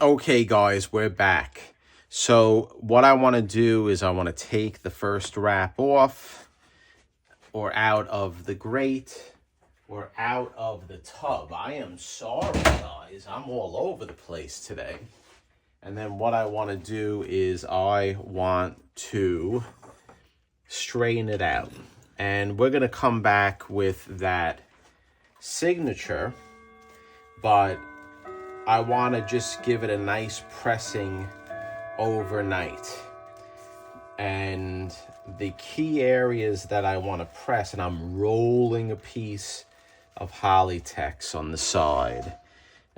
Okay, guys, we're back. So what I want to do is I want to take the first wrap off or out of the grate or out of the tub. I am sorry, guys. I'm all over the place today. And then what I want to do is I want to strain it out. And we're going to come back with that signature, but I want to just give it a nice pressing overnight. And the key areas that I want to press, and I'm rolling a piece of Hollytex on the side.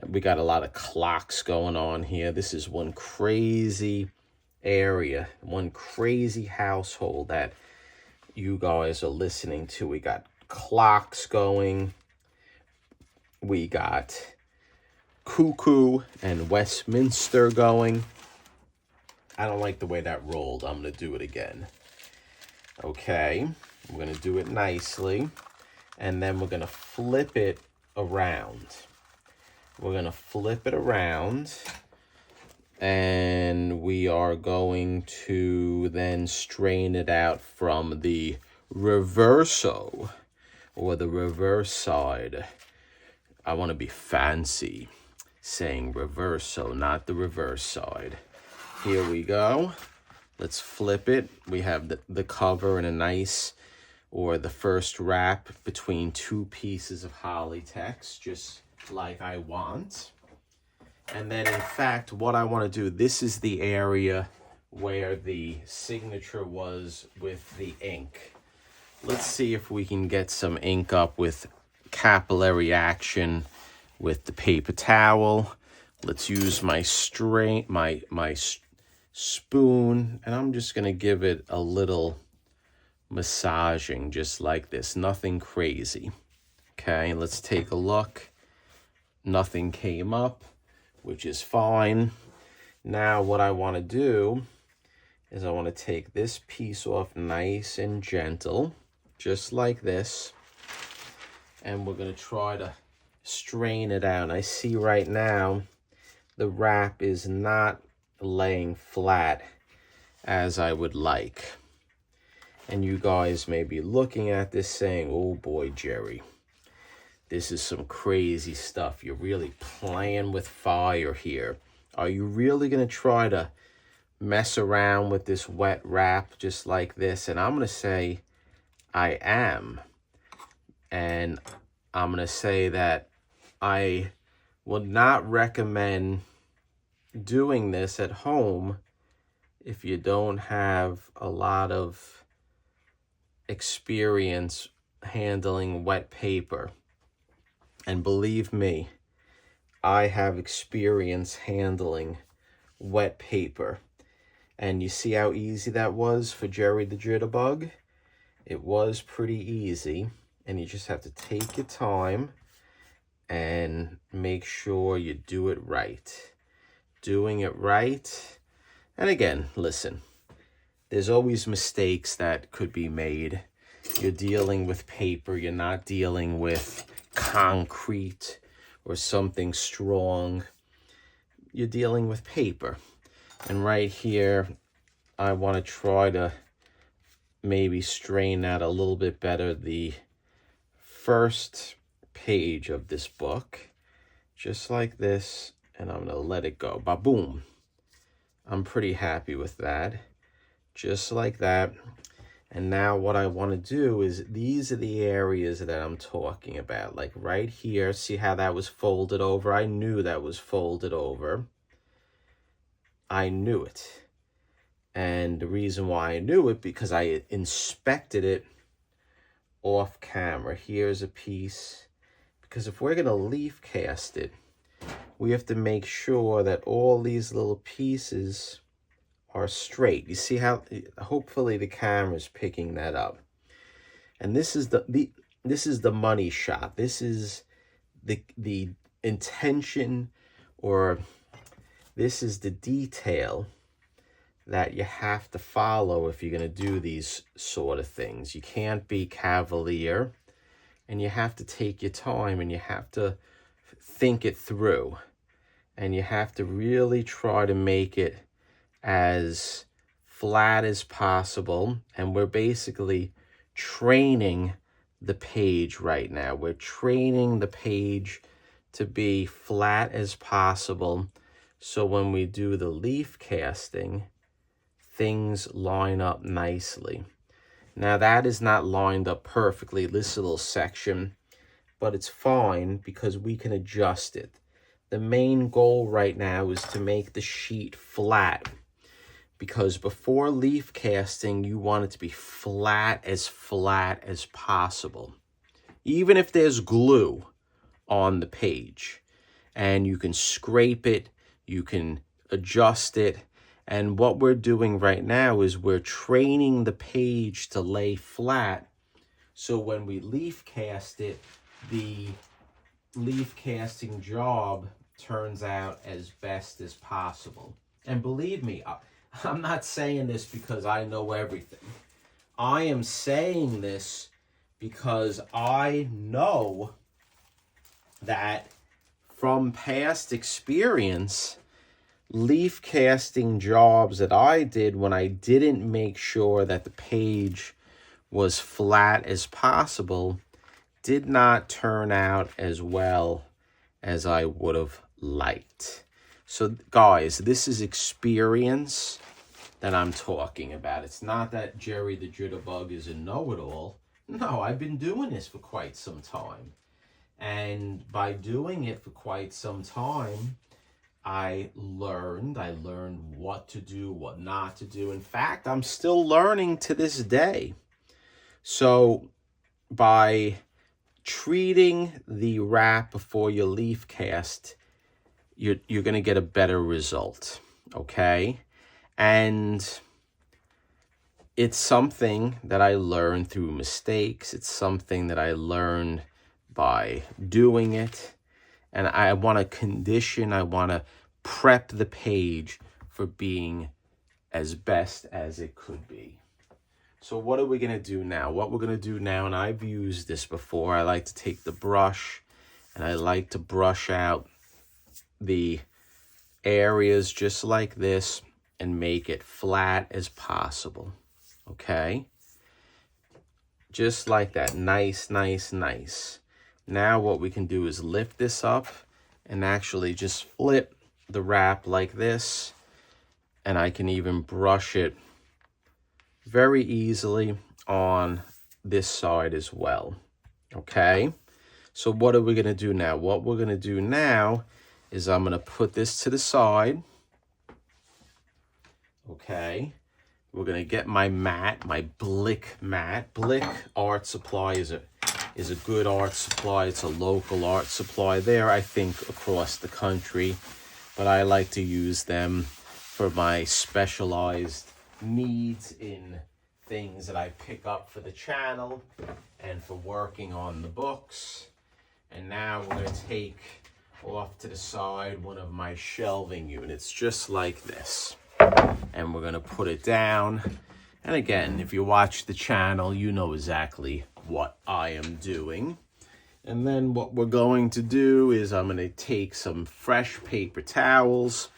We got a lot of clocks going on here. This is one crazy area, one crazy household that you guys are listening to. We got clocks going. We got Cuckoo and Westminster going. I don't like the way that rolled. I'm going to do it again. Okay, I'm going to do it nicely. And then we're going to flip it around. We're going to flip it around. And we are going to then strain it out from the reverso, or the reverse side. I want to be fancy saying reverso, not the reverse side. Here we go. Let's flip it. We have the cover and a nice, or the first wrap between two pieces of Hollytex, just like I want. And then in fact, what I want to do, this is the area where the signature was with the ink. Let's see if we can get some ink up with capillary action with the paper towel. Let's use my strain, my spoon, and I'm just going to give it a little massaging just like this. Nothing crazy. Okay, let's take a look. Nothing came up, which is fine. Now what I want to do is I want to take this piece off nice and gentle, just like this. And we're going to try to strain it out. I see right now the wrap is not laying flat as I would like. And you guys may be looking at this saying, oh boy, Jerry, this is some crazy stuff. You're really playing with fire here. Are you really going to try to mess around with this wet wrap just like this? And I'm going to say I am. And I'm going to say that I would not recommend doing this at home if you don't have a lot of experience handling wet paper. And believe me, I have experience handling wet paper. And you see how easy that was for Jerry the Jitterbug? It was pretty easy. And you just have to take your time and make sure you do it right. Doing it right. And again, listen, there's always mistakes that could be made. You're dealing with paper. You're not dealing with concrete or something strong. You're dealing with paper. And right here, I want to try to maybe strain out a little bit better the first page of this book, just like this, and I'm gonna let it go. Ba-boom. I'm pretty happy with that, just like that. And now what I want to do is, these are the areas that I'm talking about, like right here. See how that was folded over? I knew that was folded over. I knew it. And the reason why I knew it, because I inspected it off camera. Here's a piece, because if we're going to leaf cast it, we have to make sure that all these little pieces are straight. You see how, hopefully the camera's picking that up. And this is this is the money shot. This is the intention, or this is the detail that you have to follow if you're going to do these sort of things. You can't be cavalier, and you have to take your time, and you have to think it through. and you have to really try to make it as flat as possible. And we're basically training the page right now. We're training the page to be flat as possible, so when we do the leaf casting, things line up nicely. Now that is not lined up perfectly, this little section, but it's fine because we can adjust it. The main goal right now is to make the sheet flat, because before leaf casting, you want it to be flat as possible. Even if there's glue on the page, and you can scrape it, you can adjust it. And what we're doing right now is we're training the page to lay flat, so when we leaf cast it, the leaf casting job turns out as best as possible. And believe me, I'm not saying this because I know everything. I am saying this because I know that from past experience, leaf casting jobs that I did when I didn't make sure that the page was flat as possible did not turn out as well as I would have liked. So guys, this is experience that I'm talking about. It's not that Jerry the Jitterbug is a know-it-all. No, I've been doing this for quite some time. And by doing it for quite some time, I learned what to do, what not to do. In fact, I'm still learning to this day. So by treating the wrap before you leaf cast, you're going to get a better result, okay? And it's something that I learned through mistakes. It's something that I learned by doing it. And I want to prep the page for being as best as it could be. So what are we going to do now? What we're going to do now, and I've used this before, I like to take the brush and I like to brush out the areas just like this and make it flat as possible. Okay? Just like that. Nice, nice, nice. Now what we can do is lift this up and actually just flip the wrap like this. And I can even brush it very easily on this side as well. Okay? So what are we going to do now? What we're going to do now is I'm going to put this to the side. Okay? We're going to get my mat, my Blick mat. Blick Art Supply is a good art supply. It's a local art supply there, I think, across the country. But I like to use them for my specialized needs in things that I pick up for the channel and for working on the books. And now we're going to take off to the side one of my shelving units, just like this. And we're going to put it down. And again, if you watch the channel, you know exactly what I am doing. And then what we're going to do is I'm going to take some fresh paper towels.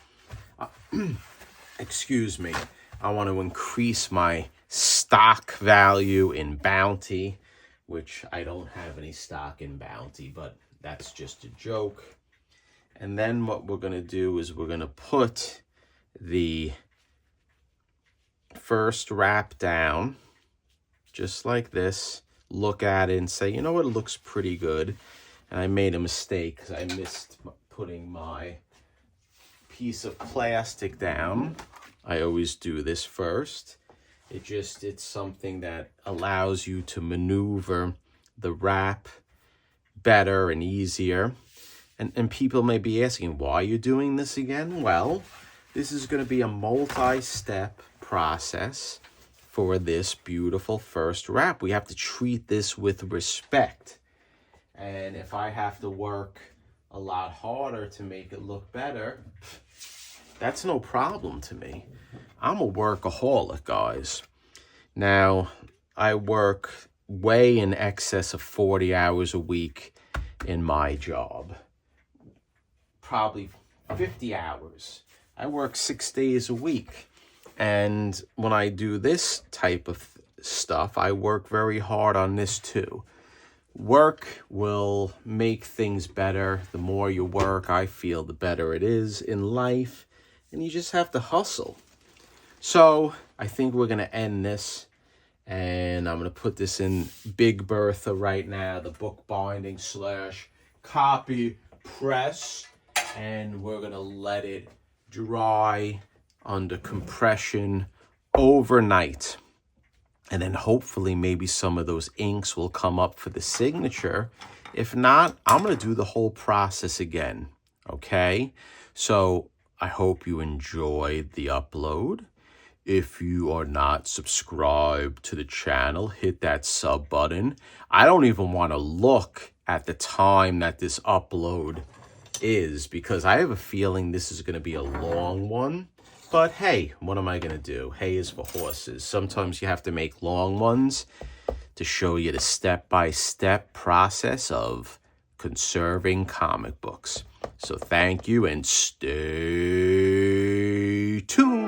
Excuse me. I want to increase my stock value in Bounty, which I don't have any stock in Bounty, but that's just a joke. And then what we're going to do is we're going to put the first wrap down just like this, look at it and say, you know what, it looks pretty good. And I made a mistake because I missed putting my piece of plastic down. I always do this first. It's something that allows you to maneuver the wrap better and easier. And people may be asking, why are you doing this again? Well, this is going to be a multi-step process for this beautiful first wrap. We have to treat this with respect. And if I have to work a lot harder to make it look better, that's no problem to me. I'm a workaholic, guys. Now, I work way in excess of 40 hours a week in my job. Probably 50 hours. I work 6 days a week. And when I do this type of stuff, I work very hard on this too. Work will make things better. The more you work, I feel, the better it is in life. And you just have to hustle. So I think we're going to end this. And I'm going to put this in Big Bertha right now, the bookbinding / copy press. And we're going to let it dry under compression overnight. And then hopefully maybe some of those inks will come up for the signature. If not, I'm going to do the whole process again. Okay? So I hope you enjoyed the upload. If you are not subscribed to the channel, hit that sub button. I don't even want to look at the time that this upload is because I have a feeling this is going to be a long one. But hey, what am I going to do? Hay is for horses. Sometimes you have to make long ones to show you the step-by-step process of conserving comic books. So thank you and stay tuned.